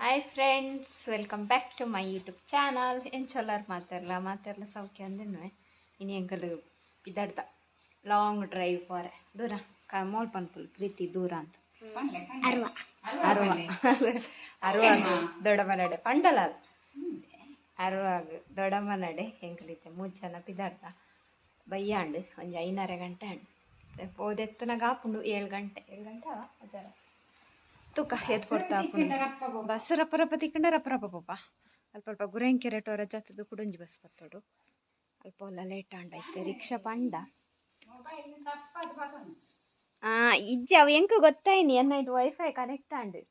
Hi friends, welcome back to my YouTube channel. ಏನು ಚೊಲ್ಲಾರು ಮಾತಾಡಲ್ಲ ಸೌಖ್ಯ ಅಂದಿನ್ವೆ ಇನ್ನು ಎಂಕಲು ಬಿದ್ದಾಡ್ದ ಲಾಂಗ್ ಡ್ರೈವ್ ಪೋರೆ ದೂರ ಮೋಲ್ ಪನ್ಪುಲ್ ಪ್ರೀತಿ ದೂರ ಅಂತ ಅರ್ವ ದೊಡ್ಡಮ್ಮನಡೆ ಪಂಡಲ ಅದು ಅರ್ವಾಗ ದೊಡ್ಡಮ್ಮನಡೆ ಎಂಕಲಿತ್ತೆ 3 ಜನ ಬಿದ್ದಾಡ್ದ ಬಯ್ಯಾಂಡು ಒಂಜಿ 5:30 ಗಂಟೆ ಅಂಡು ಪೋದೆತ್ತನಾಗ ಆಪುಂಡು 7 ಗಂಟೆ ಅದರ ತುಕ ಎದ್ದು ಕೊಡ್ತಾ ಬಸ್ ರಪ್ಪ ತಿಕ್ಕಂಡ ರಪ್ಪ ಪಾಪ ಅಲ್ಪ ಗುರೆಂಕೆರೆ ಟೋರ ಜತ್ತದು ಕುಡಂಜಿ ಬಸ್ ಬತ್ತೋಡು ಅಲ್ಪ ಒಲ್ಲ ಲೇಟ್ ಆಂಡೈತೆ ರಿಕ್ಷಾ ಪಂಡ ಇಜ್ಜಿ ಅವು ಎಂಕ ಗೊತ್ತಾಯ್ನಿ ಎನ್ನೈಟ್ ವೈಫೈ ಕನೆಕ್ಟ್ ಆಂಡು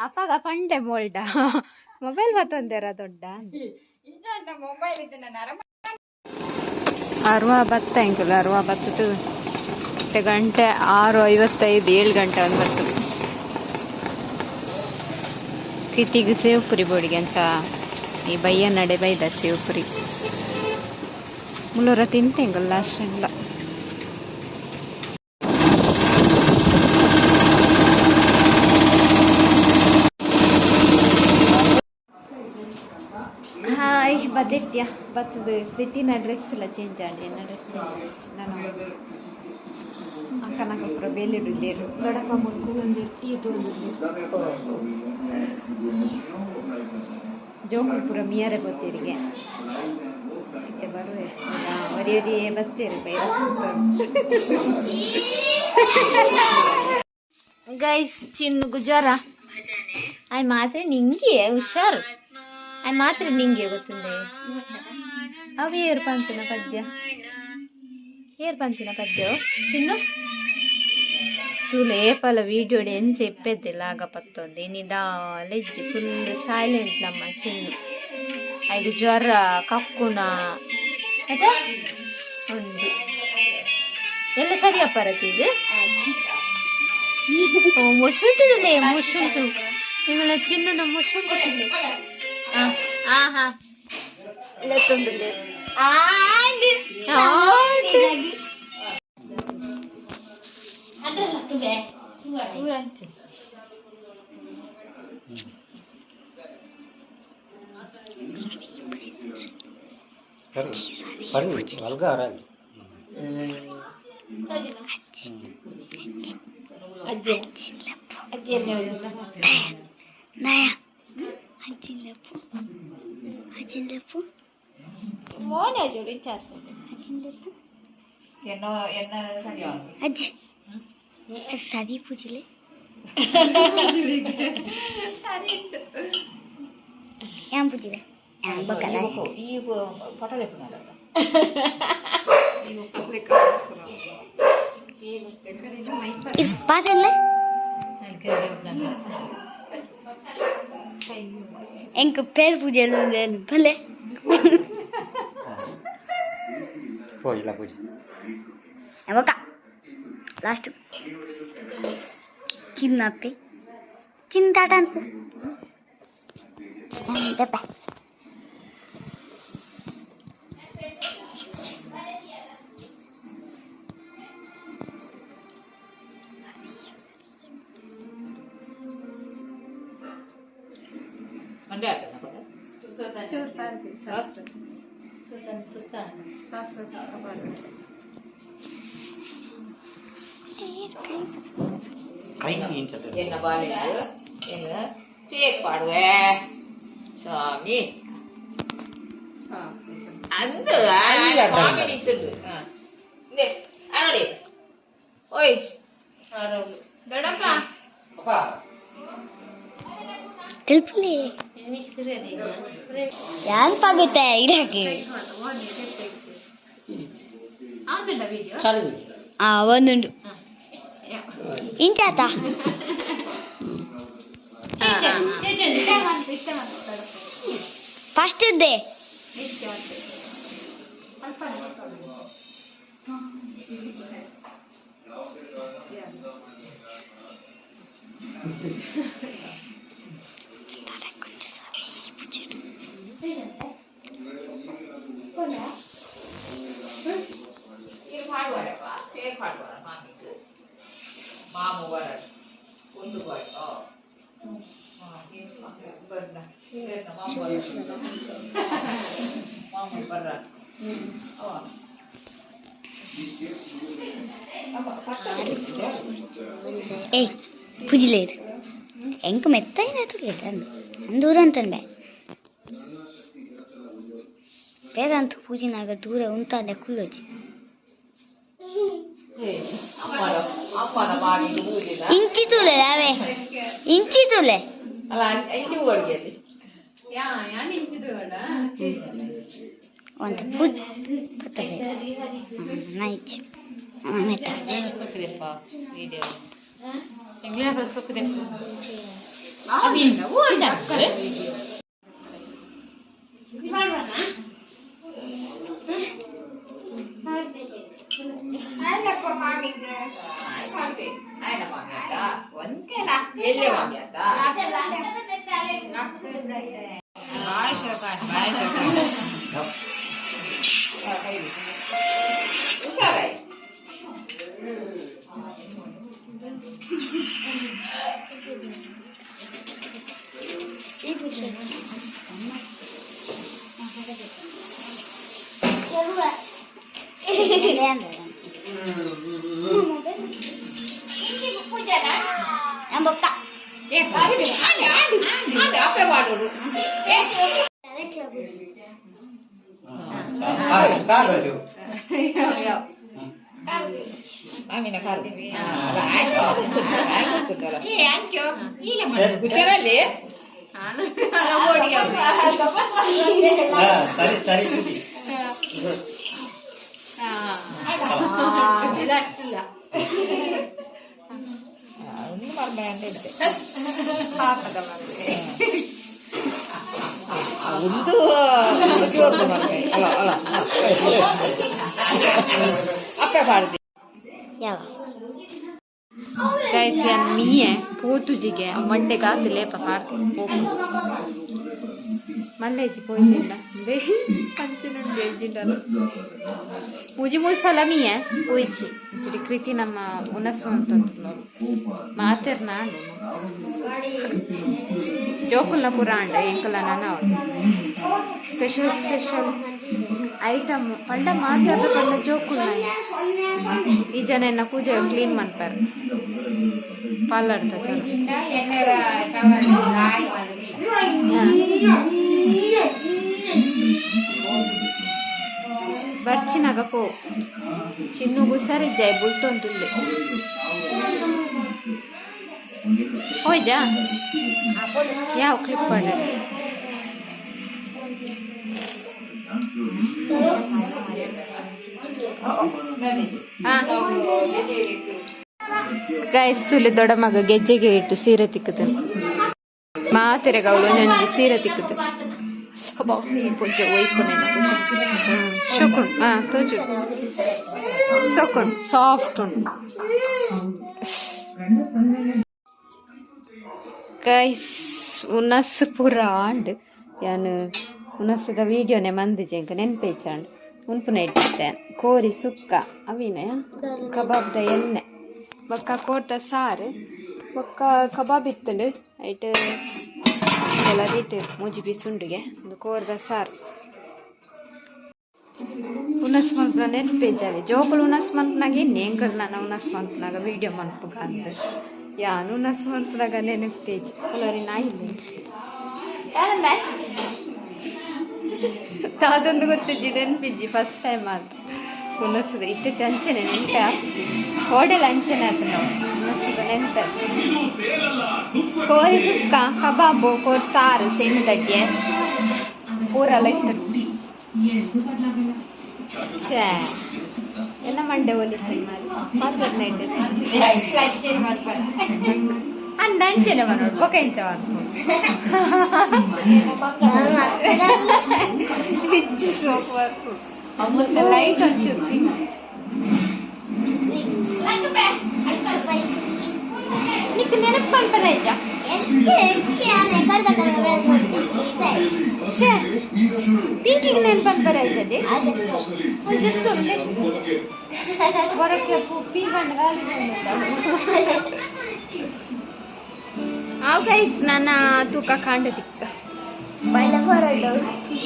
ಅಪ್ಪಾಗ ಪಂಡೆ ಬೋಲ್ಡ ಮೊಬೈಲ್ ಬತ್ತೊಂದೇರ ದೊಡ್ಡ ಅರ್ವ ಬತ್ತ ಎಂಕಲು ಅರ್ವ ಬತ್ತದು ಗಂಟೆ 6:55 7 ಗಂಟೆ ಒಂದು ಬರ್ತದೆ ಕಿತಿಗೆ ಸೇವ್ಪುರಿ ಬೋಡಿಗೆ ಅಂಚ ಈ ಬಯ್ಯ ನಡೆ ಬೈದ ಸೇವ್ಪುರಿ ಮುಳ್ಳೂರ ತಿಂತೆಂಗಲ್ಲ ಅಷ್ಟೆಲ್ಲ ಹಾಯ್ ಬದೆತ್ಯ ಬತ್ತದು ಪ್ರೀತಿನ ಡ್ರೆಸ್ ಎಲ್ಲ ಚೇಂಜ್ ಆಡಿ ಎನ್ನ ಡ್ರೆಸ್ ಚೇಂಜ್ ನಾನು ಅಕ್ಕನಕ್ಕ ಪುರ ಬೇಲಿಡುಲ್ಲೇರು ದೊಡ್ಡಪ್ಪ ಮುಡ್ಕೊಂಡು ಟೀ ತೊಂದು ಜೋಗುಲ್ಪುರ ಮಿಯರೆ ಗೊತ್ತೀರಿಗೆ ಮತ್ತೆ ಬರುವೆ ಒರಿಯೊರಿ ಬತ್ತೀರಿ ಗೈಸ್ ಚಿನ್ನುಗು ಜ್ವರ ಆಯ್ ಮಾತ್ರೆ ನಿಂಗೆ ಹುಷಾರು ಆಯ್ ಮಾತ್ರೆ ನಿಂಗೆ ಗೊತ್ತುಂಡೆ ಅವು ಏರು ಪಂಪಿನ ಪದ್ಯ ಚಿನ್ನು ತುಲೇಪಲ ವೀಡಿಯೋಡೆ ಏನು చెప్పేదిಲ್ಲ ಆಗ ಪತ್ತೊಂದು ನಿದಾಲೆಜ್ಜಿ ಫುಲ್ ಸೈಲೆಂಟ್ ನಮ್ಮ ಚಿನ್ನು ಐದು ಜ್ವರ ಕಕ್ಕುನ ಮತ್ತೆ ಒಂದು ಎಲ್ಲ ಸರಿಯಪ್ಪ ರತಿದು ಮುಸುಂಟುದಿಲ್ಲ ಮುಸುಂಟು ನಿಮ್ಮಲ್ಲ ಚಿನ್ನ ಮುಸುಂಟು ಹಾ ಇಲ್ಲ ತೊಂದರೆ മോനെ ജോലി അജ്ജി സതി പൂജിലെ ഞാൻ പൂജിലെ ഈ ഫോട്ടോ പാസല്ലേ എനിക്ക് പേര് പൂജ ഭલે പോയില്ല പൂജ നമുക്ക് ലാസ്റ്റ് ചിന്നപ്പി ചിന്താട്ടാൻ എന്തെപ്പ என்ன பாலிங்கு என்ன பேர் பாடுவே சாமி அந்த மாமி நித்துடு நே அரடி ஓய் அரவு ದಡಪ್ಪ ಅಪ್ಪ ತಿಳ್ಪಲಿ ಮಿಕ್ಸ್ ರೆಡಿ ಯಾನ್ ಪಾಗುತ್ತೆ ಇರಕ್ಕೆ ಆಂತುಂಡ ವಿಡಿಯೋ ಒಂದುಂಡು ಇಂಚಾತ ಫಸ್ಟ್ ಇದ್ದೆ ಮಾಮು ಬರ ಒಂದು ಬಾಯ್ ಏಯ್ ಪುಜಿಲೇರು ಎಂಕ ಮೆತ್ತೈನದು ದೂರ ಅಂತಂಡೆ ಬೇದಂತ ಪೂಜಿನಾಗ ದೂರ ಉಂತಾನೆ ಕುಲ್ಲೋಜಿ ಇಂಚಿ ತೂಲೆ ಅವೇ ಇಂಚಿ ತೂಲೆ ಒಂದು ಪೂಜ ನೈಟ್ ಮೀಯೆ ಪೋತುಜಿಗೆ ಮಂಡೆಗೆ ಆತಲೇಪ ಮಲ್ಲೇಜಿ ಪೋಯಿಸಿಲ್ಲ ಪಂಚನುಂಡಿ ಎಜ್ಜಿಂಡಲ್ಲ ಪೂಜಿ ಮೂಸಲ ಮೀಯೆ ಪೋಯಿಚಿ ಇಚ್ಚಡಿ ಕೃತಿ ನಮ್ಮ ಉನಸ್ವ ಅಂತ ಮಾತೇರ್ ನಾಂಡು ಜೋಕುಲ್ನ ಪುರಾಂಡ ಎಂಕಲ ನಾನು ಸ್ಪೆಷಲ್ ಐಟಮ್ ಪಂಡ ಮಾತಾಡ ಪಂಡ ಜೋಕುಲ್ನ ಈ ಜನ ಎನ್ನ ಪೂಜೆ ಕ್ಲೀನ್ ಮಾಡ್ತಾರೆ ಪಾಲಾಡ್ತ ಬರ್ಚಿನಾಗ ಪೋ ಚಿನ್ನು ಗುಸರಿಜ್ಜಾಯ್ ಬುಲ್ತೊಂದುಲ್ಲೆ ಹೋಯ್ಜಾ ಯಾವ ಕ್ಲಿಪ್ ಮಾಡ ಗೈಸ್ ತುಲೆ ದೊಡ್ಡ ಮಗ ಗೆಜ್ಜೆಗೆ ಇಟ್ಟು ಸೀರೆ ತಿಕ್ಕದ ಮಾತೆರೆಗ ಅವಳು ನನಗೆ ಸೀರೆ ತಿಕ್ಕದ ಪೂಜೆ ಒಯ್ಕೊನೆ ಶುಕುಣ್ ತೋಜು ಸೊಕುಣ್ ಸಾಫ್ಟ್ ಉಂಟು ಗೈಸ್ ಉನಸ್ ಪೂರ ಆಂಡ್ ಯಾನು ಉನಸದ ವೀಡಿಯೋನೆ ಮಂದಿಜೆ ಇಂಕ ನೆನ್ಪೇಚಾಂಡ್ ಉನ್ಪುನ ಇಟ್ಟಿದ್ದೇನೆ ಕೋರಿ ಸುಕ್ಕ ಅವಿನೇ ಕಬಾಬ್ದ ಎಣ್ಣೆ ಬೊಕ್ಕ ಕೋರ್ದ ಸಾರು ಬೊಕ್ಕ ಕಬಾಬ್ ಇತ್ತುಂಡು ಐಟ್ ಎಲ್ಲ ರೀತಿ ಮೂಜಿ ಬಿಸುಂಡಿಗೆ ಒಂದು ಕೋರ್ದ ಸಾರು ಉನಸ್ ಮನ್ಪುನ ನೆನ್ಪೇಜಾವೆ ಜೋಕುಲು ಉನಸ್ ಮನ್ಪುನಾಗ ಎಣ್ಣೆ ಎಂಕಲ್ ನಾನು ಉನಸ್ ಮನ್ಪುನಾಗ ವೀಡಿಯೋ ಮನ್ಪುಗ ಅಂತ ಯಾನು ಉನಸ್ ಮನ್ಪುನಾಗ ನೆನಪೇಜ್ ಅಲ್ಲರಿ ನಾ ಇಲ್ಲ ಅದೊಂದು ಗೊತ್ತಿಜ್ಜಿ ನೆನ್ಪಿಜ್ಜಿ ಫಸ್ಟ್ ಟೈಮ್ ಆಯ್ತು ಉನಸದ ಇತ್ತೆ ಅಂಚೆನೆ ನೆನ್ಪೆ ಹಾಕ್ಸಿ ಹೋಟೆಲ್ ಅಂಚೆನೆ ಆಯ್ತು ನಾವು ಉನಸದ ನೆನ್ಪ ಕೋರಿ ಸುಕ್ಕ ಕಬಾಬು ಕೋರಿ ಸಾರು ಸೇಮೆ ದಡ್ಡೆ ಪೂರೆಲ್ಲ ಇತ್ತು ಛೇ ಎಲ್ಲ ಮಂಡೆ ಒಲಿತು ಮಾತಾಡ್ನ ಅಂದ ಅಂಚೆನೆ ಮನೋಡು ಬೊಕ ಇಂಚ ಹೆಚ್ಚು ಸೋಪು ವರ್ಕು ಮತ್ತೆ ಲೈಟ್ ಹಚ್ಚುತ್ತಿ నీకు నెనపు పంపనైజా పింకికి నేను పంపరైతుంది చెప్తుండే వరకు పీ పండుగ ಅವು ಗೈಸ್ ನನ್ನ ತೂಕ ಕಾಂಡದಿಕ್ಕ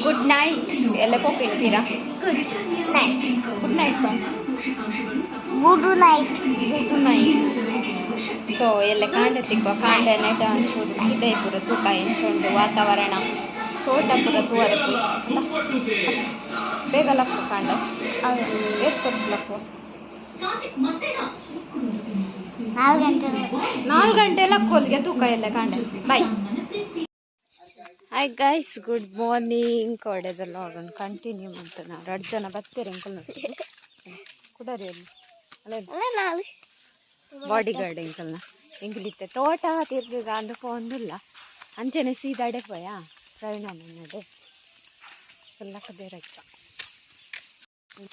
ಗುಡ್ ನೈಟ್ ಎಲ್ಲ ಹೋಗ್ಬಿಡ್ತೀರಾ good night good night good night good night so ಎಲ್ಲ ಕಾಂಡತಿಕ್ಕ ಕಾಂಡ ನೆಟ ಒಂಚೂರು ಹೃದಯ ಪೂರ ತೂಕ ಎಂಚುಂಡು ವಾತಾವರಣ ತೋಟ ಪೂರ ತೂವರೆ ಬೇಗ ಲಕ್ಕು ಕಾಂಡ ಏರ್ಪೋರ್ಟ್ ಲಕ್ಕು 4 ಗಂಟೆ ಲಕ್ಕೋಲ್ಗೆ ತೂಕ ಎಲ್ಲ ಕಾಂಡ bye hi guys good morning ಕೊಡೆದೆಲ್ಲ ಹೋಗೋಣ ಕಂಟಿನ್ಯೂ ಅಂತ ನಾವು 2 ಜನ ಬರ್ತೀರಿ ಅಂಕಲ್ ಕುಡರಿ ಅಲ್ಲಿ ಬಾಡಿ ಗಾರ್ಡ್ ಎಂಕಲ್ನ ಎಂಕಲಿತ್ತೆ ತೋಟ ತಿರ್ಗ ಅಂದು ಪೋಂದಿಲ್ಲ ಅಂಚೆನೆ ಸೀದಾಡೆ ಪೋಯಾ ಪ್ರಯಾಣ ನಡೆ ಎಲ್ಲ ಕದೇ ರಚ್ಚ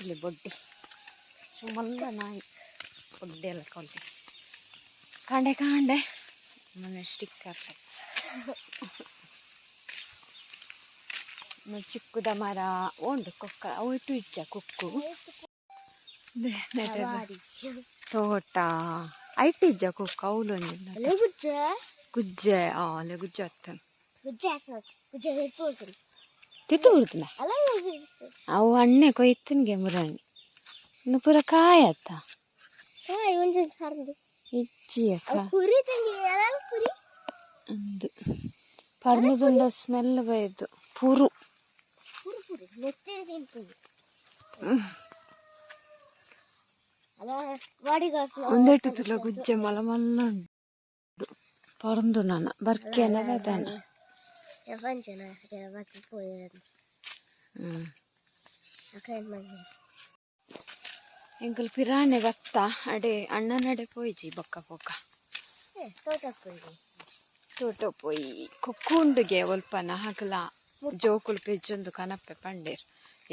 ಇಲ್ಲಿ ಬೊಡ್ಡಿ ಸುಮಲ್ಲ ನಾಯಿ ಬೊಡ್ಡೆ ಎಲ್ಲ ಕೊಂಡೆ ಕಾಂಡೆ ಕಾಂಡೆ ಮನೆ ಸ್ಟಿಕ್ಕರ್ ಚಿಕ್ಕದ ಮರ ಉಂಡು ಕೊಕ್ಕ ಒಟ್ಟು ಇಚ್ಚ ಕುಕ್ಕು ತೋಟ ಐಟಿಜ್ಜ ಕುಕ್ಕ ಅವಲೊಂದು ಗುಜ್ಜೆ ಅಲೆ ಗುಜ್ಜೆ ಹತ್ತನ ತಿಟ್ಟು ಬಿಡ್ತನ ಅವು ಹಣ್ಣೆ ಕೊಯ್ತನ್ಗೆ ಮುರಣಿ ಇನ್ನು ಪೂರ ಕಾಯತ್ತ ಇಜ್ಜಿ ಅಕ್ಕ ಅಂದು ಪರ್ಣದುಂಡ ಸ್ಮೆಲ್ ಬೈದು ಪುರು ಒಂದೆಟ್ಟು ತುಲ ಗುಜ್ಜೆ ಮಲ ಮಲ್ಲ ಉಂಟು ಪರಂದು ನನ್ನ ಬರ್ಕೆನ ಬದನ ಎಂಕಲ್ ಪಿರಾಣೆ ಬತ್ತ ಅಡೆ ಅಣ್ಣನಡೆ ಪೋಯ್ಜಿ ಬೊಕ್ಕ ಪೊಕ್ಕ ತೋಟ ಪೋಯಿ ಕೊಕ್ಕುಂಡುಗೆ ಒಲ್ಪನ ಹಗಲ ಜೋಕುಲು ಪೆಜ್ಜೊಂದು ಕನಪ್ಪೆ ಪಂಡೇರು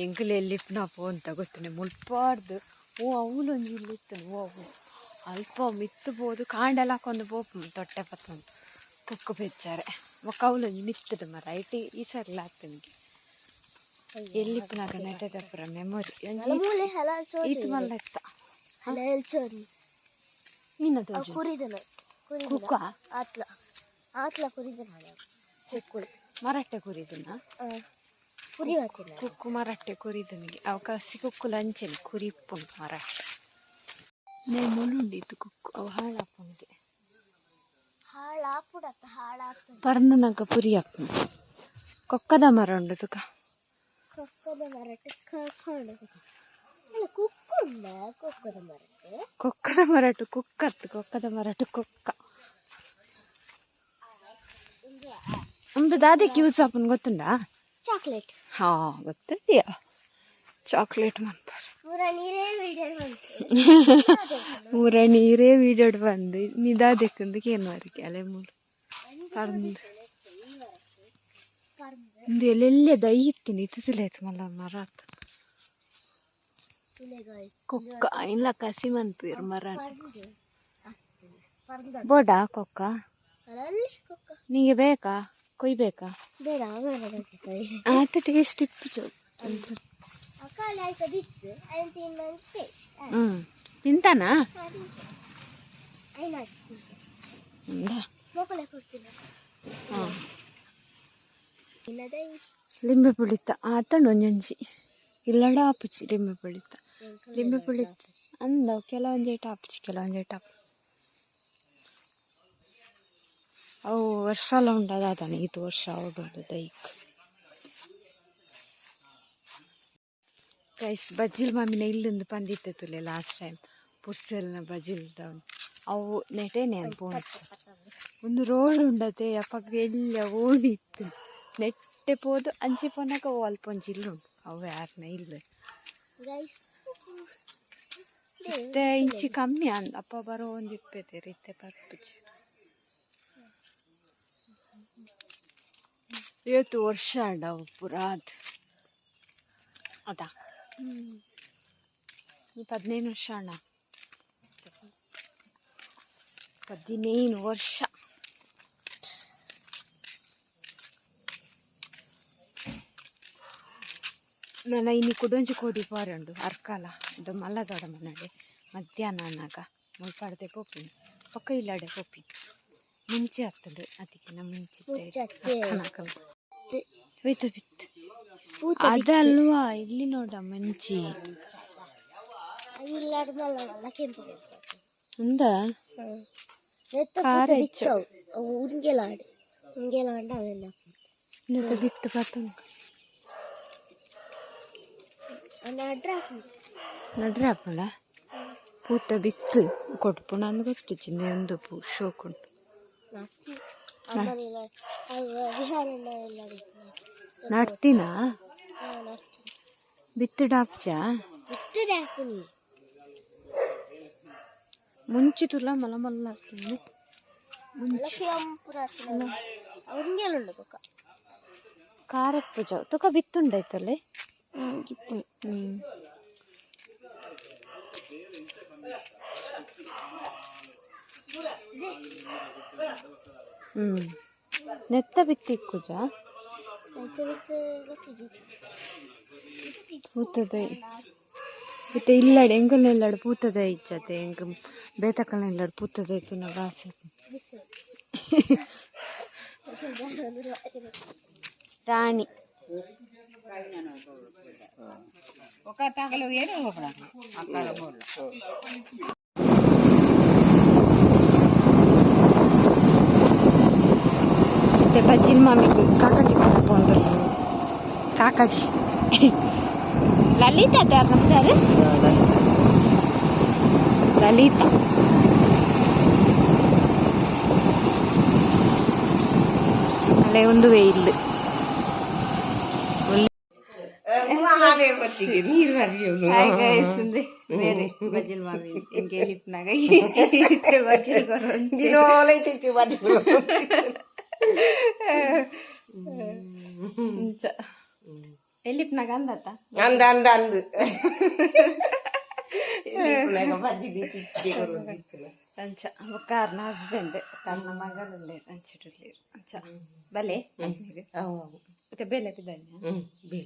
ಎಂಕಲ್ ಎಲ್ಲಿಪ್ನ ಪೋ ಅಂತ ಗೊತ್ತನೆ ಮುಲ್ಪಾರ್ದು ಓ ಅವಲೊಂದು ಇಲ್ಲಿತ್ತು ಓ ಅಲ್ಪ ಮಿತ್ತುಬೋದು ಕಾಂಡೆಲ್ಲ ಹಾಕೊಂಡು ಪೋಪು ತೊಟ್ಟೆ ಪತ್ತೊಂದು ಕುಕ್ಕು ಪೆಜ್ಜಾರೆ ಒಕ್ಕ ಅವಲೊಂದು ಮಿತ್ತದ ಮರ ಐಟಿ ಈ ಸರ್ಲ ಆತನಿಗೆ ಎಲ್ಲಿಪ್ಪನಾಗ ನೆಟ್ಟದ ಪುರ ಮೆಮೊರಿ ಇದು ಮಲ್ಲ ಇತ್ತ ಕುಕ್ಕ ಮರಟ್ಟೆ ಕುರಿದನ ಕುಕ್ಕು ಮರಟ್ಟೆ ಕುರಿದನಿಗೆ ಅವ ಕಸಿ ಕುಕ್ಕು ಲಂಚನೆ ಕುರಿಪ್ಪುಂಡು ಮರಟ್ಟೆ ನೇ ಮುಳುಂಡಿತ್ತು ಕುಕ್ಕು ಅವು ಹಾಳಾಪುಂಗೆ ಪರ್ನನಗ ಪುರಿ ಅಪ್ಪು ಕೊಕ್ಕದ ಮರ ಉಂಡು ತುಕ ಕೊಕ್ಕದ ಮರಟು ಕುಕ್ಕತ್ತು ಕೊಕ್ಕದ ಮರಟು ಕುಕ್ಕ ನಮ್ದು ದಾದಕ್ಕೆ ಯೂಸ್ ಆಪನ್ ಗೊತ್ತುಂಡ ಚಾಕ್ಲೇಟ್ ಹಾ ಗೊತ್ತಿದೆಯಾ ಚಾಕ್ಲೇಟ್ ಮನ್ಪಾರ ಊರ ನೀರೇ ವೀಡಿಯೋಡ್ ಬಂದು ನಿದಾದಕ್ಕಂದು ಕೇನ್ವಾರಿಗೆ ಅಲೆ ಮೂರು ಪರ್ದು ಒಂದು ಎಲ್ಲೆಲ್ಲೇ ದೈತ್ತೀನಿ ಇತ್ತಿಲೇತು ಮಲ್ಲ ಮರ ಕುಕ್ಕ ಇಲ್ಲ ಕಸಿ ಮನ್ಪೀರು ಮರ ಬೋಡ ಕೊಕ್ಕ ನಿಂಗೆ ಬೇಕಾ ಕೊಯ್ಬೇಕಾ ಆತ ಟೇಸ್ಟ್ ಇಪ್ಪು ತಿಂತಾನ ಲಿಂಬೆ ಪುಳಿತ ಆತಂಡು ಒಂಜೊಂಜಿ ಇಲ್ಲಡ ಆಪುಚಿ ಲಿಂಬೆ ಪುಳಿತ ಲಿಂಬೆ ಪುಳಿತ ಅಂದ ಕೆಲವೊಂಜೇಟ ಆಪುಚಿ ಕೆಲವೊಂಜೇಟ ಆಪು ಅವು ವರ್ಷ ಎಲ್ಲ ಉಂಡದಾದಾನೆ ಇದು ವರ್ಷ ಅವಡು ದೈಕ್ ಗೈಸ್ ಬಜ್ಜಿಲ್ ಮಮ್ಮಿನ ಇಲ್ಲೊಂದು ಪಂದಿತ್ತೆ ತುಲೆ ಲಾಸ್ಟ್ ಟೈಮ್ ಪುರ್ಸೆಲ್ನ ಬಜಿಲ್ದ ಅವು ನೆಟೇನೆ ಅನ್ಪೋಂತು ಒಂದು ರೋಡ್ ಉಂಡತೆ ಅಪ್ಪಗ ಎಲ್ಲ ಓಡಿತ್ತು ನೆಟ್ಟೆ ಪೋದು ಅಂಚೆ ಪೊನಕ ಅವು ಅಲ್ಪೊಂಜಿ ಇಲ್ಲುಂಡು ಅವು ಯಾರನ್ನ ಇಲ್ಲ ಇತ್ತೆ ಇಂಚಿ ಕಮ್ಮಿ ಅಂದ ಅಪ್ಪ ಬರೋ ಒಂದು ಇಪ್ಪತ್ತೆ ರೀತೆ ಬರ್ಪುಚಿ ಇವತ್ತು ವರ್ಷ ಅಂಡ ಅವು ಪುರಾದ್ ಅದಾ 15 ವರ್ಷ ಅಣ್ಣ 15 ವರ್ಷ ನನ್ನ ಇನ್ನು ಕುಡೊಂಜಿ ಕೋಡಿ ಪಾರುಂಡು ಅರ್ಕಾಲ ಇದು ಮಲ್ಲದೊಡ ಮನಡೆ ಮಧ್ಯಾಹ್ನ ಅನ್ನಾಗ ಮುಲ್ಪಾಡದೆ ಪೋಪಿನಿ ಪಕ್ಕ ಇಲ್ಲಾಡೆ ಪೋಪಿನಿ ಮುಂಚೆ ಆಗ್ತದೆ ಅದಕ್ಕಿನ ಮುಂಚೆ ಬಿತ್ತು ಅದಲ್ವಾ ಇಲ್ಲಿ ನೋಡ ಮುಂಚಿ ఉందా బిత్తు పడుతుంది నడ్రాపడా పూత బిత్తు కొట్టుపుడు అందుకు వచ్చింది ఎందుకు షోకుంటు నడ్తినా బిత్తు డాప్చా ಮುಂಚೆ ತುಲ ಮಲ ಮಲ್ಲ ಆಗ್ತದೆ ಮುಂಚೆ ಕಾರಪ್ಪ ಜಾವ್ ತುಕ ಬಿತ್ತುಂಡಾಯ್ತಲ್ಲೇ ನೆತ್ತ ಬಿತ್ತಿಕ್ಕುಜ ಪೂತದೆ ಮತ್ತೆ ಇಲ್ಲಾಡು ಎಂಗಲ್ಲೆಲ್ಲಾಡು ಪೂತದೆ ಇಚ್ಚತೆ ಎಂಗ ಬೇತಕಲ್ಲೆಲ್ಲಾಡು ಪೂತದೆ ಇತ್ತು ನಾ ಗಾಸೆ ರಾಣಿ ಮತ್ತೆ ಬಜ್ಜಿಲ್ ಮಾಮಿಗೆ ಕಾಕಾಜಿ ಕೊಡಪ್ಪ ಅಂದ್ರು ಕಾಕಾಜಿ ಲಲಿತಾ ಅದಾರ ನಮ್ದಾರು ಲಲಿತಾ ಅಲ್ಲೇ ಒಂದು ವೆಯ್ಲ್ ಬೇರೆ ಬಜ್ಜಿಲ್ ಮಾಮಿ ಹಿಂಗೆ ಹೇಳಿಪ್ನಾಗ ಬಜ್ಜಿಲ್ ಎಲ್ಲಿಪ್ನಾಗ ಅಂದತ್ತ ಅಂದ ಅಂದ ಅಂದು ಅಂಚ ಕಾರ್ನ ಹಸ್ಬೆಂಡ್ ಕಾರ್ನ ಮಗಳಲ್ಲೇ ಅಂಚಿಟ್ಲಿ ಅಂಚ ಬಲೆ ಮತ್ತೆ ಬೇಲೆ ತಿದ್ದಾನೆ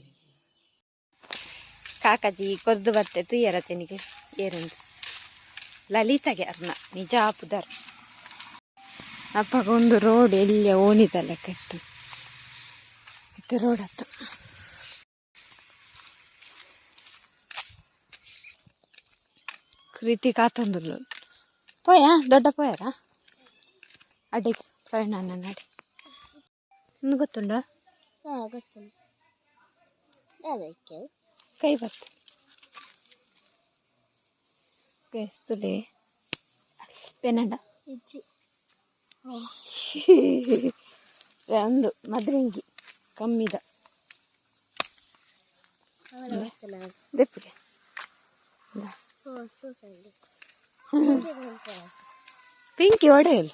ಕಾಕಾಜಿ ಕೊರ್ದು ಬರ್ತೆ ತುಯ್ಯರ ತೆನಿಗೆ ಏರಂದು ಲಲಿತಾಗೆ ಅರ್ನ ನಿಜ ಆಪುದಾರ ಅಪ್ಪಗ ಒಂದು ರೋಡ್ ಎಲ್ಲಿಯ ಓಣಿದಲ್ಲ ಕತ್ತು ಮತ್ತೆ ರೋಡ್ ಹತ್ತು ರೀತಿ ಕಾತಂದು ಪೋಯ ದೊಡ್ಡ ಪೋಯರ ಅಡಿಗೆ ಪಯಣ ನಡಿ ಇನ್ನು ಗೊತ್ತುಂಡ ಕೈ ಬತ್ತು ಬೇಸ್ತುಲೆ ಪೆನಂಡ ಒಂದು ಮದ್ರಂಗಿ ಕಮ್ಮಿದ ದೆಪ್ಪಿಗೆ ಪಿಂಕಿ ಒಡೆಯಲ್ಲ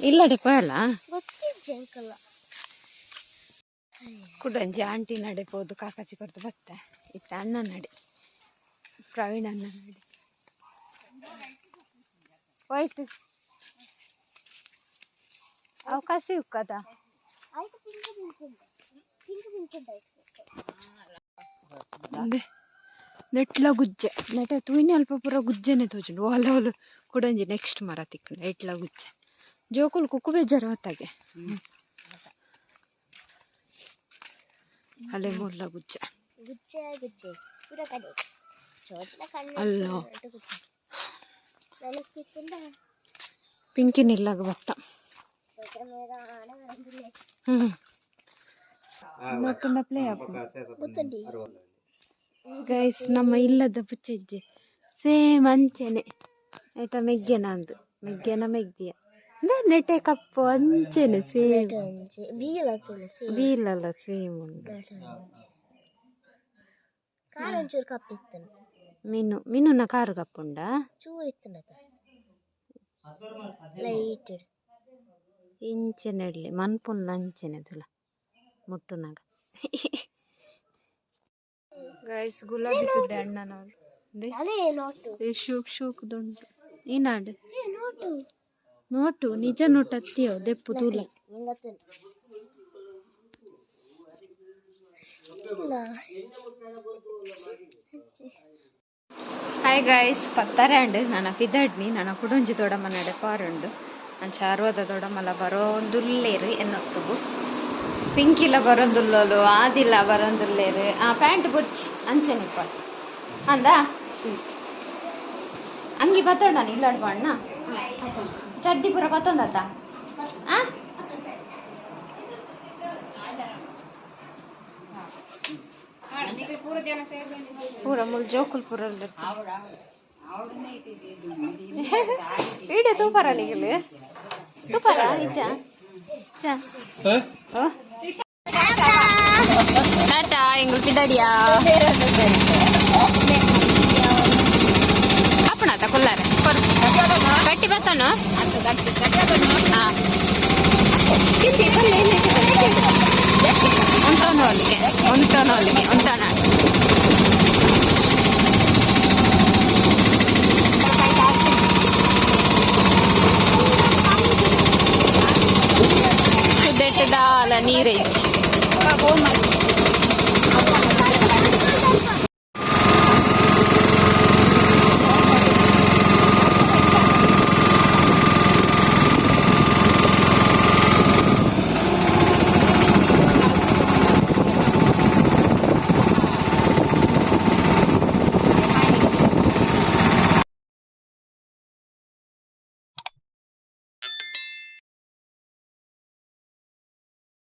ಇಲ್ಲಡೆ ಪೋಯಲ್ಲ ಕುಡಂಜಿ ಆಂಟಿ ನಡೆ ಪೋದು ಕಾಕಾಚಿ ಕೊಡ್ದು ಬತ್ತೆ ಇತ್ತ ಅಣ್ಣ ನಡೆ ಪ್ರವೀಣ್ ಅಣ್ಣ ನಡೆ ಹೋಯ್ತು ಅವಕಾಶ ಇಕ್ಕದ ನೆಟ್ಲ ಗುಜ್ಜೆ ನೆಟ ತೂಯಿನಿ ಅಲ್ಪ ಪೂರ ಗುಜ್ಜೆನೆ ತೋಜುಂಡು ಒಲ ಒಲು ಕುಡಂಜಿ ನೆಕ್ಸ್ಟ್ ಮರ ತಿಕ್ಕಂಡು ಎಟ್ಲ ಗುಜ್ಜೆ ಜೋಕುಲು ಕುಕ್ಕು ಬೇಜಾರು ಹೊತ್ತಾಗೆ ಅಲ್ಲೇ ಮೂರ್ಲ ಗುಜ್ಜೆ ಅಲ್ಲೋ ಪಿಂಕಿನಿಲ್ಲಾಗ ಬತ್ತ ಪ್ಲೇ ಗೈಸ್ ನಮ್ಮ ಇಲ್ಲದ ಪುಚ್ಚಜ್ಜೆ ಸೇಮ್ ಅಂಚೆನೆ ಆಯ್ತಾ ಮೆಗ್ಗೆನ ಅಂದು ಮೆಗ್ಗೆನ ಮೆಗ್ದಿಯ ನೆಟೆ ಕಪ್ಪು ಅಂಚೆನೆ ಸೇಮ್ ಬೀಲಲ್ಲ ಸೇಮ್ ಉಂಟು ಮೀನು ಮೀನುನ ಕಾರು ಕಪ್ಪುಂಡ ಇಂಚೆನೆಡ್ಲಿ ಮನ್ಪುನ್ ಅಂಚೆನೆ ತುಲ ಮುಟ್ಟುನಾಗ ಗೈಸ್ ಗುಲಾಬಿ ತುದ್ದೆ ಅಣ್ಣನವರು ಶೂಕ್ ಶೂಕ್ ದುಂಟು ಈನಾಡು ನೋಟು ನಿಜ ನೋಟು ಅತ್ತಿಯೋ ದೆಪ್ಪು ತೂಲ ಹಾಯ್ ಗೈಸ್ ಪತ್ತಾರೆ ಅಂಡು ನನ್ನ ಪಿದಡ್ನಿ ನನ್ನ ಕುಡೊಂಜಿ ತೋಡ ಮನ್ನಡೆ ಪಾರುಂಡು ಅಂಚ ಅರ್ವದ ದೊಡಮಲ ಬರೋಂದುಲ್ಲೇರು ಎನ್ನೊತ್ತುಗು ಪಿಂಕಿಲ ಬರೋಂದುಲ್ಲೋಲು ಆದಿಲ್ಲ ಬರೋಂದುಲ್ಲೇರು ಪ್ಯಾಂಟ್ ಬುಡ್ಚಿ ಅಂಚೆನಿಪ್ಪ ಅಂದ ಅಂಗಿ ಬತ್ತೋಡ ಇಲ್ಲಾಡ್ ಬಣ್ಣ ಚಡ್ಡಿ ಪೂರ ಬತ್ತೊಂದತ್ತ ಪೂರ ಮುಲ್ ಜೋಕುಲ್ ಪೂರ வீடியோ தூப்பறா நீங்களு தூப்பறா இச்சா சா ஓ டாடா எங்களுக்கு பின்னாடியா அப்பனா தக்குள்ளார கட்டி பார்த்தோனோ ಕಿಂದಿ ಬಲ್ಲೆ ಉಂಟೋನೋಲಿಗೆ ಉಂಟೋನ ಸುದ್ದೆಟ್ಟದಾಲ ನೀರೈಚಿ